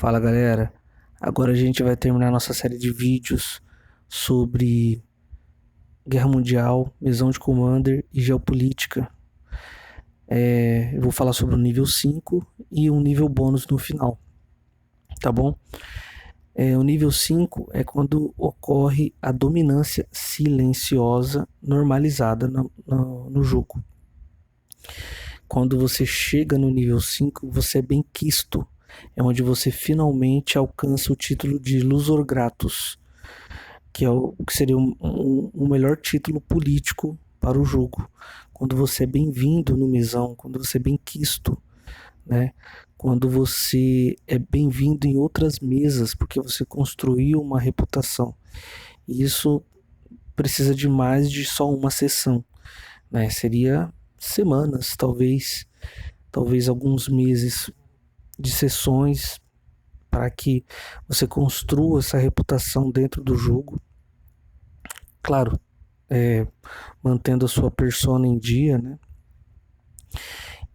Fala galera, agora a gente vai terminar nossa série de vídeos sobre Guerra Mundial, visão de Commander e geopolítica. Eu vou falar sobre o nível 5 e um nível bônus no final, tá bom? O nível 5 é quando ocorre a dominância silenciosa normalizada no jogo. Quando você chega no nível 5, você é bem quisto. É onde você finalmente alcança o título de Lusor Gratus, que é o que seria o melhor título político para o jogo. Quando você é bem-vindo no mesão, quando você é bem quisto, né? Quando você é bem-vindo em outras mesas, porque você construiu uma reputação. E isso precisa de mais de só uma sessão, né? Seria semanas, talvez alguns meses de sessões para que você construa essa reputação dentro do jogo. Claro, mantendo a sua persona em dia, né?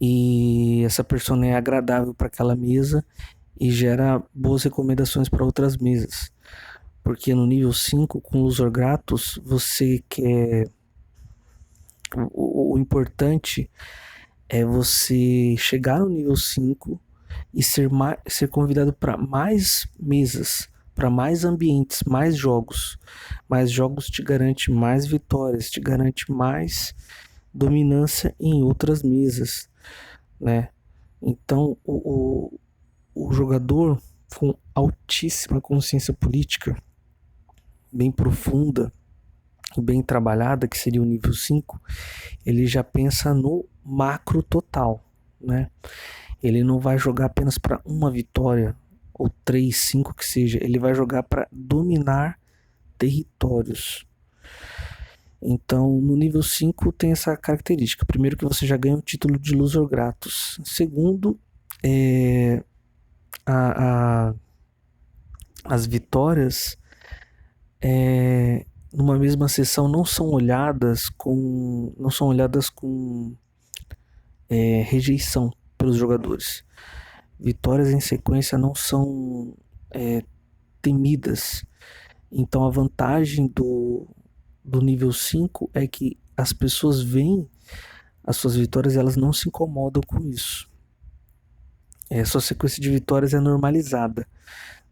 E essa persona é agradável para aquela mesa e gera boas recomendações para outras mesas. Porque no nível 5, com Lusor Gratus, você quer. O importante é você chegar no nível 5 e ser convidado para mais mesas, para mais ambientes, mais jogos. Mais jogos te garante mais vitórias, te garante mais dominância em outras mesas, né? Então, o jogador com altíssima consciência política, bem profunda e bem trabalhada, que seria o nível 5, ele já pensa no macro total, né? Ele não vai jogar apenas para uma vitória, ou 3, 5 que seja, ele vai jogar para dominar territórios. Então, no nível 5 tem essa característica. Primeiro, que você já ganha o título de Lusor Gratus. Segundo, as vitórias numa mesma sessão não são olhadas com rejeição pelos jogadores. Vitórias em sequência não são temidas. Então a vantagem do nível 5 é que as pessoas veem as suas vitórias e elas não se incomodam com isso. A sua sequência de vitórias é normalizada,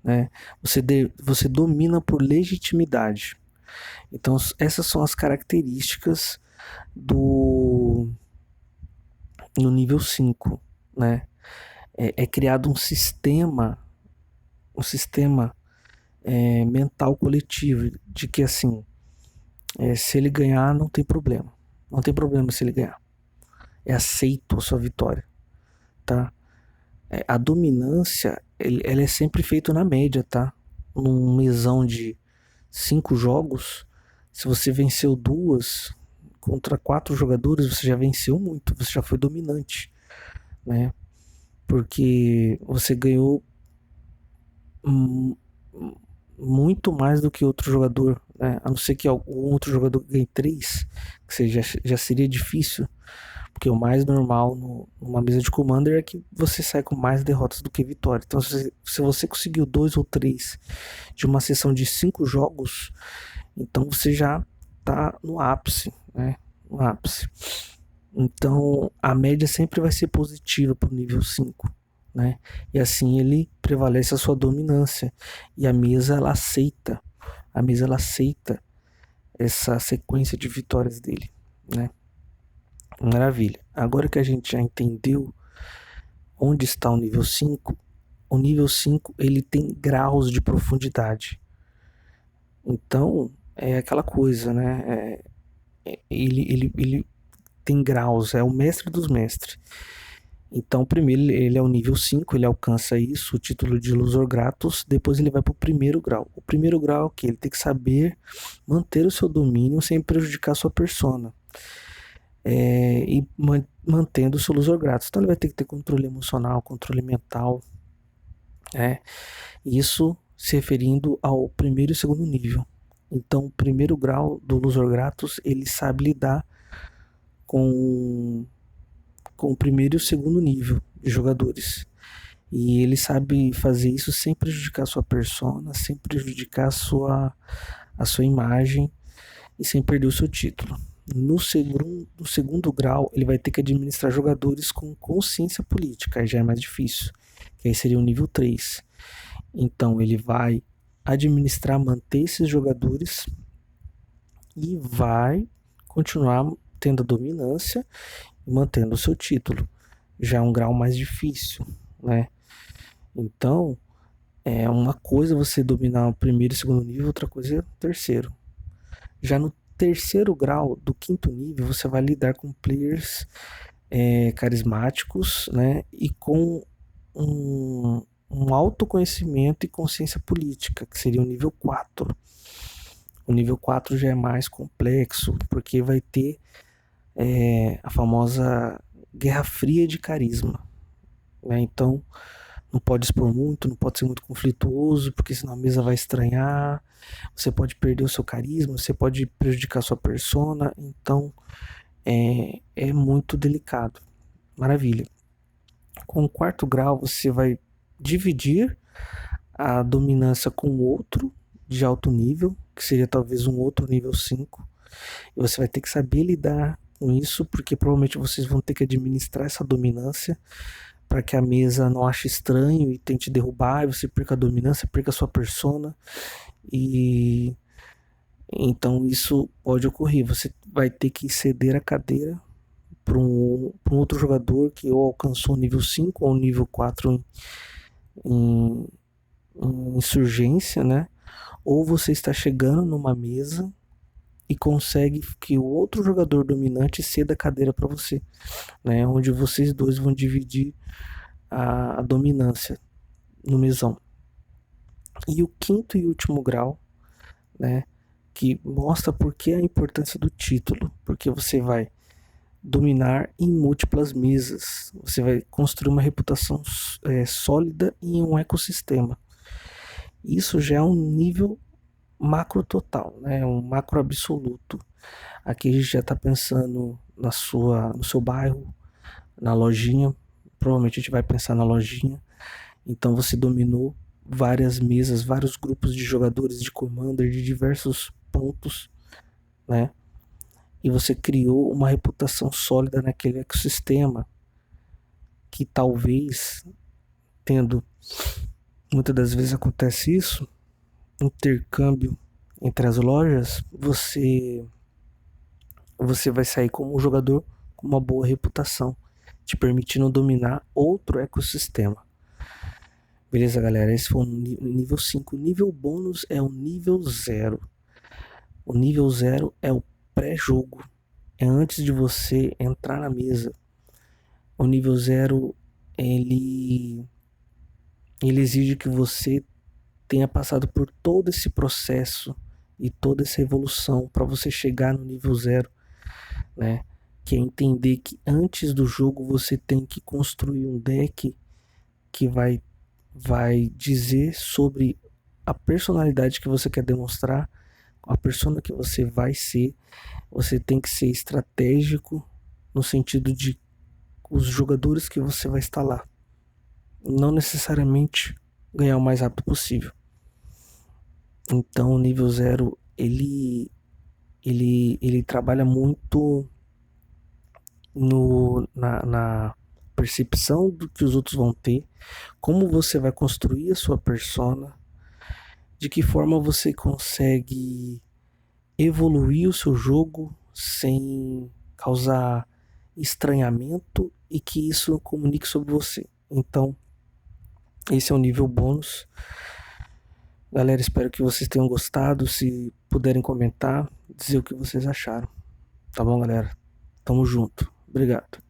né? Você domina por legitimidade. Então essas são as características no nível 5, né? É criado um sistema mental coletivo de que assim, se ele ganhar não tem problema, não tem problema se ele ganhar, é aceito a sua vitória, tá? A dominância ela é sempre feita na média, tá? Num mesão de 5 jogos, se você venceu 2 contra 4 jogadores, você já venceu muito, você já foi dominante, né? Porque você ganhou muito mais do que outro jogador, né? A não ser que algum outro jogador ganhe 3, que já seria difícil, porque o mais normal numa mesa de Commander é que você sai com mais derrotas do que vitórias. Então, se você conseguiu 2 ou 3 de uma sessão de 5 jogos, então você já tá no ápice, né? No ápice. Então, a média sempre vai ser positiva para o nível 5, né? E assim ele prevalece a sua dominância. E a mesa ela aceita essa sequência de vitórias dele, né? Maravilha. Agora que a gente já entendeu onde está o nível 5, o nível 5 ele tem graus de profundidade. Então, é aquela coisa, né? Ele tem graus, é o mestre dos mestres. Então, primeiro ele é o nível 5, ele alcança isso, o título de Lusor Gratus, depois ele vai para o primeiro grau. O primeiro grau é o que? Ele tem que saber manter o seu domínio sem prejudicar a sua persona. E mantendo o seu Lusor Gratus. Então ele vai ter que ter controle emocional, controle mental. Isso se referindo ao primeiro e segundo nível. Então, o primeiro grau do Lusor Gratus, ele sabe lidar com o primeiro e o segundo nível de jogadores. E ele sabe fazer isso sem prejudicar a sua persona, sem prejudicar a sua imagem e sem perder o seu título. No segundo grau, ele vai ter que administrar jogadores com consciência política, aí já é mais difícil, que aí seria o nível 3. Então, ele vai administrar, manter esses jogadores e vai continuar tendo a dominância e mantendo o seu título. Já é um grau mais difícil, né? Então, é uma coisa você dominar o primeiro e segundo nível, outra coisa é o terceiro. Já no terceiro grau do quinto nível, você vai lidar com players carismáticos, né? E com um autoconhecimento e consciência política, que seria o nível 4. O nível 4 já é mais complexo, porque vai ter a famosa guerra fria de carisma, né? Então, não pode expor muito, não pode ser muito conflituoso, porque senão a mesa vai estranhar, você pode perder o seu carisma, você pode prejudicar a sua persona, então é muito delicado. Maravilha. Com o quarto grau, você vai dividir a dominância com outro de alto nível, que seria talvez um outro nível 5. E você vai ter que saber lidar com isso, porque provavelmente vocês vão ter que administrar essa dominância para que a mesa não ache estranho e tente derrubar, e você perca a dominância, perca a sua persona. E então isso pode ocorrer. Você vai ter que ceder a cadeira para um outro jogador que ou alcançou o nível 5 ou o nível 4 em, em insurgência, né? Ou você está chegando numa mesa e consegue que o outro jogador dominante ceda a cadeira para você, né? Onde vocês dois vão dividir a dominância no mesão. E o quinto e último grau, né? Que mostra por que a importância do título, porque você vai dominar em múltiplas mesas, você vai construir uma reputação sólida em um ecossistema. Isso já é um nível macro total, né? Um macro absoluto. Aqui a gente já está pensando no seu bairro, na lojinha. Provavelmente a gente vai pensar na lojinha. Então você dominou várias mesas, vários grupos de jogadores de Commander de diversos pontos, né? E você criou uma reputação sólida naquele ecossistema que talvez, tendo, muitas das vezes acontece isso, intercâmbio entre as lojas, você vai sair como um jogador com uma boa reputação, te permitindo dominar outro ecossistema. Beleza, galera? Esse foi o nível 5. O nível bônus é o nível 0. O nível 0 é o pré-jogo. É antes de você entrar na mesa. O nível 0, ele exige que você tenha passado por todo esse processo e toda essa evolução para você chegar no nível 0, né? Que é entender que antes do jogo você tem que construir um deck que vai dizer sobre a personalidade que você quer demonstrar, a persona que você vai ser. Você tem que ser estratégico no sentido de os jogadores que você vai instalar, não necessariamente ganhar o mais rápido possível. Então o nível 0 ele trabalha muito na percepção do que os outros vão ter, como você vai construir a sua persona, de que forma você consegue evoluir o seu jogo sem causar estranhamento e que isso comunique sobre você. Então, esse é o nível bônus. Galera, espero que vocês tenham gostado. Se puderem comentar, dizer o que vocês acharam. Tá bom, galera? Tamo junto. Obrigado.